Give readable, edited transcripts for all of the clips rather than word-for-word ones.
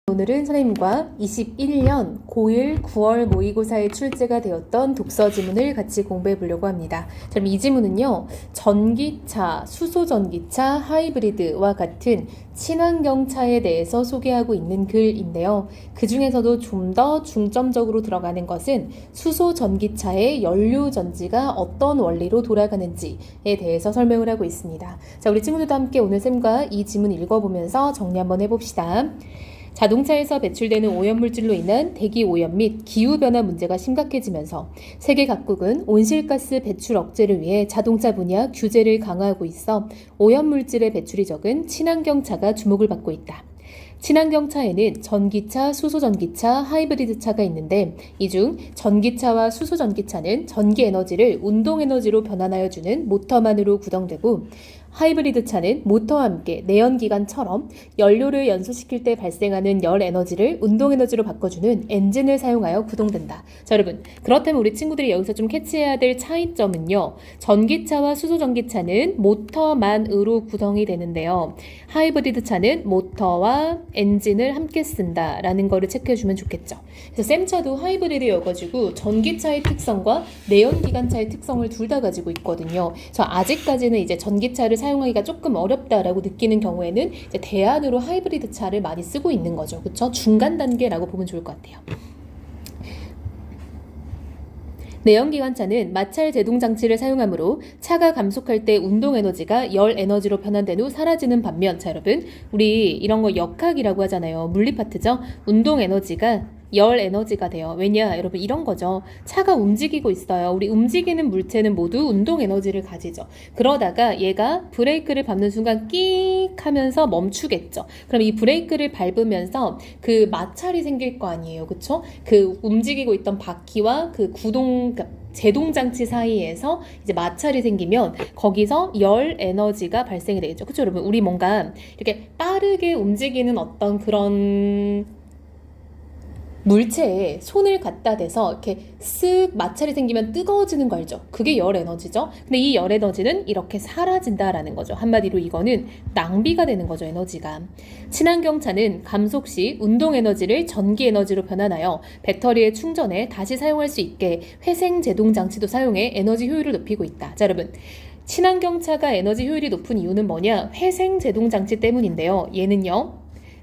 오늘은 선생님과 21년 고1 9월 모의고사에 출제가 되었던 독서 지문을 같이 공부해 보려고 합니다. 그럼 이 지문은요, 전기차, 수소전기차, 하이브리드와 같은 친환경차에 대해서 소개하고 있는 글인데요. 그 중에서도 좀 더 중점적으로 들어가는 것은 수소전기차의 연료전지가 어떤 원리로 돌아가는지에 대해서 설명을 하고 있습니다. 자, 우리 친구들도 함께 오늘 쌤과 이 지문 읽어보면서 정리 한번 해봅시다. 자동차에서 배출되는 오염물질로 인한 대기오염 및 기후변화 문제가 심각해지면서 세계 각국은 온실가스 배출 억제를 위해 자동차 분야 규제를 강화하고 있어 오염물질의 배출이 적은 친환경차가 주목을 받고 있다. 친환경차에는 전기차, 수소전기차, 하이브리드차가 있는데 이 중 전기차와 수소전기차는 전기에너지를 운동에너지로 변환하여 주는 모터만으로 구동되고 하이브리드차는 모터와 함께 내연기관처럼 연료를 연소시킬 때 발생하는 열 에너지를 운동에너지로 바꿔주는 엔진을 사용하여 구동된다. 자, 여러분, 그렇다면 우리 친구들이 여기서 좀 캐치해야 될 차이점은요, 전기차와 수소전기차는 모터만으로 구동이 되는데요, 하이브리드차는 모터와 엔진을 함께 쓴다라는 거를 체크해주면 좋겠죠. 그래서 쌤차도 하이브리드여가지고 전기차의 특성과 내연기관차의 특성을 둘 다 가지고 있거든요. 저 아직까지는 이제 전기차를 사용하기가 조금 어렵다라고 느끼는 경우에는 이제 대안으로 하이브리드 차를 많이 쓰고 있는 거죠. 그렇죠? 중간 단계라고 보면 좋을 것 같아요. 내연기관차는 마찰 제동 장치를 사용하므로 차가 감속할 때 운동 에너지가 열 에너지로 변환된 후 사라지는 반면, 자 여러분, 우리 이런 거 역학이라고 하잖아요. 물리 파트죠. 운동 에너지가 열 에너지가 돼요. 왜냐? 여러분, 이런 거죠. 차가 움직이고 있어요. 우리 움직이는 물체는 모두 운동 에너지를 가지죠. 그러다가 얘가 브레이크를 밟는 순간 끽 하면서 멈추겠죠. 그럼 이 브레이크를 밟으면서 그 마찰이 생길 거 아니에요. 그쵸? 그 움직이고 있던 바퀴와 그 제동장치 사이에서 이제 마찰이 생기면 거기서 열 에너지가 발생이 되겠죠. 그쵸, 여러분? 우리 뭔가 이렇게 빠르게 움직이는 어떤 그런 물체에 손을 갖다 대서 이렇게 쓱 마찰이 생기면 뜨거워지는 거 알죠? 그게 열 에너지죠. 근데 이 열 에너지는 이렇게 사라진다라는 거죠. 한마디로 이거는 낭비가 되는 거죠, 에너지가. 친환경차는 감속 시 운동 에너지를 전기 에너지로 변환하여 배터리의 충전에 다시 사용할 수 있게 회생 제동 장치도 사용해 에너지 효율을 높이고 있다. 자, 여러분, 친환경차가 에너지 효율이 높은 이유는 뭐냐? 회생 제동 장치 때문인데요. 얘는요,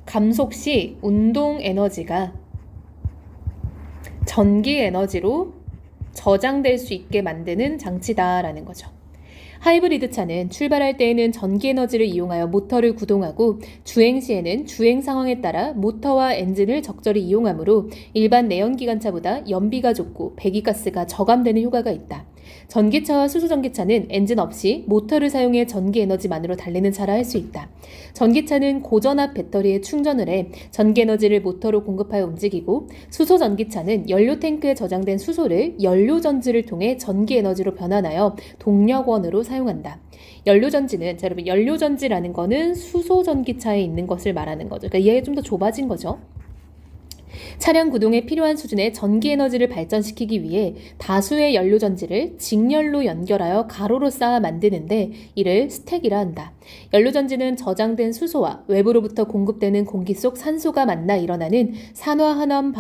감속 시 운동 에너지가 전기 에너지로 저장될 수 있게 만드는 장치다라는 거죠. 하이브리드 차는 출발할 때에는 전기 에너지를 이용하여 모터를 구동하고 주행 시에는 주행 상황에 따라 모터와 엔진을 적절히 이용하므로 일반 내연기관차보다 연비가 좋고 배기가스가 저감되는 효과가 있다. 전기차와 수소전기차는 엔진 없이 모터를 사용해 전기 에너지만으로 달리는 차라 할 수 있다. 전기차는 고전압 배터리에 충전을 해 전기 에너지를 모터로 공급하여 움직이고, 수소전기차는 연료 탱크에 저장된 수소를 연료전지를 통해 전기 에너지로 변환하여 동력원으로 사용한다. 연료전지는, 자 여러분, 연료전지라는 거는 수소전기차에 있는 것을 말하는 거죠. 그러니까 이해가 좀 더 좁아진 거죠. 차량 구동에 필요한 수준의 전기 에너지를 발전시키기 위해 다수의 연료전지를 직렬로 연결하여 가로로 쌓아 만드는데 이를 스택이라 한다. 연료전지는 저장된 수소와 외부로부터 공급되는 공기 속 산소가 만나 일어나는 산화환원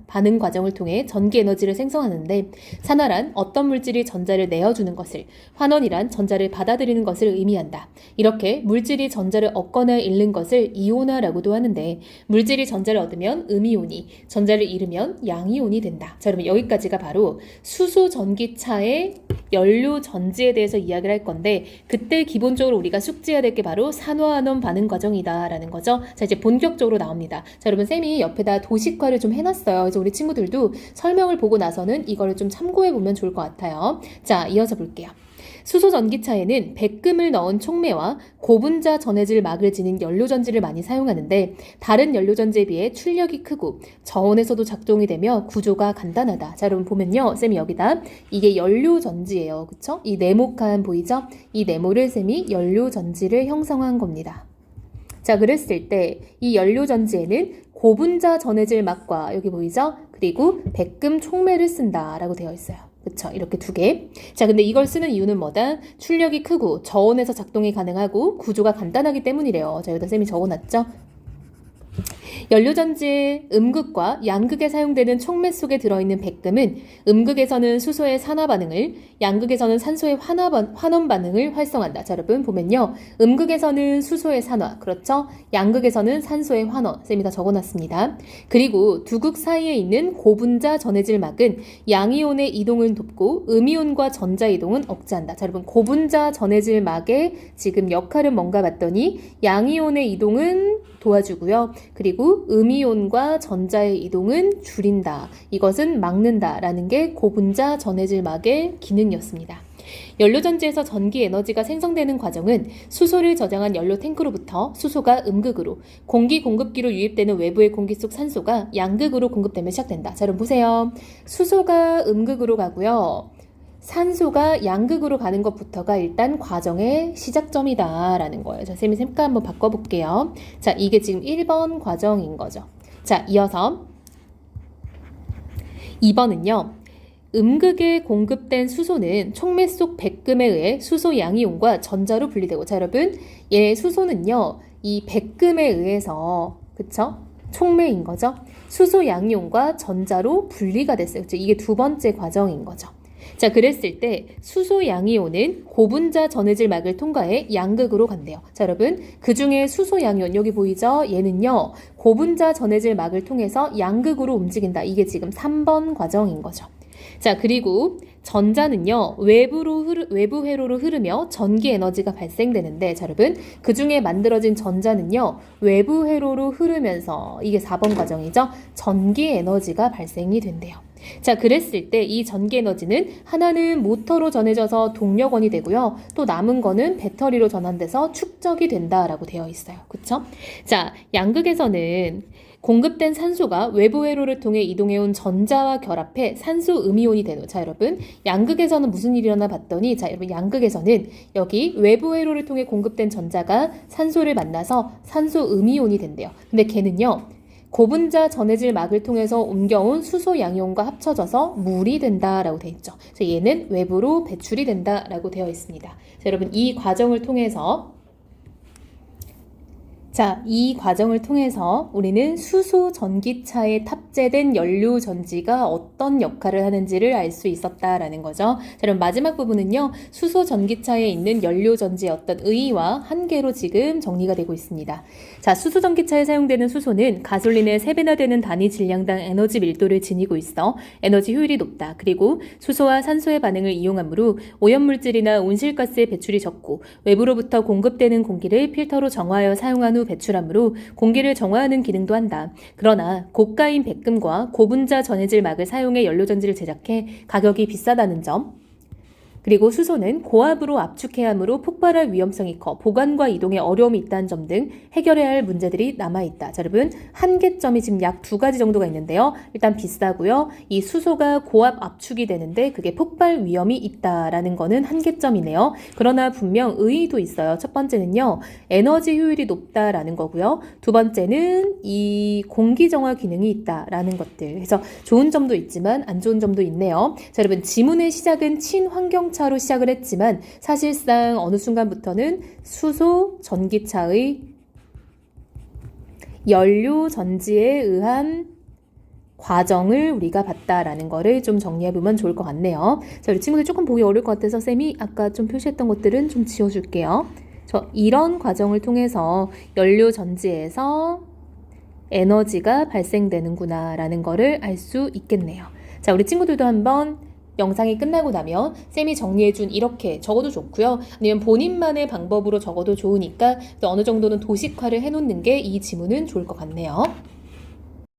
반응 과정을 통해 전기 에너지를 생성하는데, 산화란 어떤 물질이 전자를 내어주는 것을, 환원이란 전자를 받아들이는 것을 의미한다. 이렇게 물질이 전자를 얻거나 잃는 것을 이온화라고도 하는데, 물질이 전자를 얻으면 음이온이, 전자를 잃으면 양이온이 된다. 자, 여러분, 여기까지가 바로 수소전기차의 연료전지에 대해서 이야기를 할 건데, 그때 기본적으로 우리가 숙지해야 될 게 바로 산화환원 반응 과정이다 라는 거죠. 자, 이제 본격적으로 나옵니다. 자, 여러분, 쌤이 옆에다 도식화를 좀 해놨어요. 그래서 우리 친구들도 설명을 보고 나서는 이거를 좀 참고해보면 좋을 것 같아요. 자, 이어서 볼게요. 수소전기차에는 백금을 넣은 촉매와 고분자 전해질 막을 지닌 연료전지를 많이 사용하는데, 다른 연료전지에 비해 출력이 크고 저온에서도 작동이 되며 구조가 간단하다. 자, 여러분 보면요, 쌤이 여기다 이게 연료전지예요. 그쵸? 이 네모칸 보이죠? 이 네모를 쌤이 연료전지를 형성한 겁니다. 자, 그랬을 때 이 연료전지에는 고분자 전해질 막과, 여기 보이죠? 그리고 백금 촉매를 쓴다라고 되어 있어요. 그쵸? 이렇게 두 개. 자, 근데 이걸 쓰는 이유는 뭐다? 출력이 크고 저온에서 작동이 가능하고 구조가 간단하기 때문이래요. 자, 여기다 쌤이 적어놨죠? 연료전지의 음극과 양극에 사용되는 촉매 속에 들어있는 백금은 음극에서는 수소의 산화 반응을, 양극에서는 산소의 환원 반응을 활성화한다. 자, 여러분 보면요. 음극에서는 수소의 산화, 그렇죠? 양극에서는 산소의 환원, 쌤이 다 적어놨습니다. 그리고 두 극 사이에 있는 고분자 전해질막은 양이온의 이동을 돕고 음이온과 전자 이동은 억제한다. 자, 여러분 고분자 전해질막의 지금 역할은 뭔가 봤더니 양이온의 이동은 도와주고요. 그리고 음이온과 전자의 이동은 줄인다. 이것은 막는다라는 게 고분자 전해질막의 기능이었습니다. 연료전지에서 전기 에너지가 생성되는 과정은 수소를 저장한 연료 탱크로부터 수소가 음극으로, 공기 공급기로 유입되는 외부의 공기 속 산소가 양극으로 공급되면 시작된다. 자, 여러분 보세요. 수소가 음극으로 가고요. 산소가 양극으로 가는 것부터가 일단 과정의 시작점이다라는 거예요. 자, 쌤이 색깔 한번 바꿔볼게요. 자, 이게 지금 1번 과정인 거죠. 자, 이어서 2번은요. 음극에 공급된 수소는 촉매 속 백금에 의해 수소 양이온과 전자로 분리되고, 자, 여러분, 수소는요, 이 백금에 의해서, 그쵸? 촉매인 거죠. 수소 양이온과 전자로 분리가 됐어요. 그쵸? 이게 두 번째 과정인 거죠. 자, 그랬을 때 수소 양이온은 고분자 전해질막을 통과해 양극으로 간대요. 자, 여러분, 그 중에 수소 양이온 여기 보이죠? 얘는요, 고분자 전해질막을 통해서 양극으로 움직인다. 이게 지금 3번 과정인 거죠. 자, 그리고 전자는요, 외부 회로로 흐르며 전기 에너지가 발생되는데, 자, 여러분, 그 중에 만들어진 전자는요, 외부 회로로 흐르면서, 이게 4번 과정이죠? 전기 에너지가 발생이 된대요. 자, 그랬을 때 이 전기 에너지는 하나는 모터로 전해져서 동력원이 되고요. 또 남은 거는 배터리로 전환돼서 축적이 된다라고 되어 있어요. 그쵸? 자, 양극에서는 공급된 산소가 외부 회로를 통해 이동해온 전자와 결합해 산소 음이온이 되는, 자, 여러분, 양극에서는 무슨 일이 일어나 봤더니, 자, 여러분, 양극에서는 여기 외부 회로를 통해 공급된 전자가 산소를 만나서 산소 음이온이 된대요. 근데 걔는요, 고분자 전해질막을 통해서 옮겨온 수소 양이온과 합쳐져서 물이 된다라고 되어 있죠. 그래서 얘는 외부로 배출이 된다라고 되어 있습니다. 자, 여러분, 이 과정을 통해서 우리는 수소 전기차에 탑재된 연료 전지가 어떤 역할을 하는지를 알 수 있었다라는 거죠. 자, 그럼 마지막 부분은요, 수소 전기차에 있는 연료 전지의 어떤 의의와 한계로 지금 정리가 되고 있습니다. 자, 수소 전기차에 사용되는 수소는 가솔린의 3배나 되는 단위 질량당 에너지 밀도를 지니고 있어 에너지 효율이 높다. 그리고 수소와 산소의 반응을 이용하므로 오염물질이나 온실가스의 배출이 적고 외부로부터 공급되는 공기를 필터로 정화하여 사용한 후 배출하므로 공기를 정화하는 기능도 한다. 그러나 고가인 백금과 고분자 전해질막을 사용해 연료전지를 제작해 가격이 비싸다는 점, 그리고 수소는 고압으로 압축해야 하므로 폭발할 위험성이 커 보관과 이동에 어려움이 있다는 점 등 해결해야 할 문제들이 남아있다. 자, 여러분, 한계점이 지금 약 2가지 정도가 있는데요. 일단 비싸고요. 이 수소가 고압 압축이 되는데 그게 폭발 위험이 있다라는 거는 한계점이네요. 그러나 분명 의의도 있어요. 첫 번째는요, 에너지 효율이 높다라는 거고요. 두 번째는 이 공기 정화 기능이 있다라는 것들. 그래서 좋은 점도 있지만 안 좋은 점도 있네요. 자, 여러분, 지문의 시작은 친환경 차로 시작을 했지만 사실상 어느 순간부터는 수소 전기차의 연료 전지에 의한 과정을 우리가 봤다라는 거를 좀 정리해보면 좋을 것 같네요. 자, 우리 친구들 조금 보기 어려울 것 같아서 쌤이 아까 좀 표시했던 것들은 좀 지워줄게요. 이런 과정을 통해서 연료 전지에서 에너지가 발생되는구나 라는 거를 알 수 있겠네요. 자, 우리 친구들도 한번 영상이 끝나고 나면 쌤이 정리해준 이렇게 적어도 좋고요. 아니면 본인만의 방법으로 적어도 좋으니까 어느 정도는 도식화를 해놓는 게 이 지문은 좋을 것 같네요.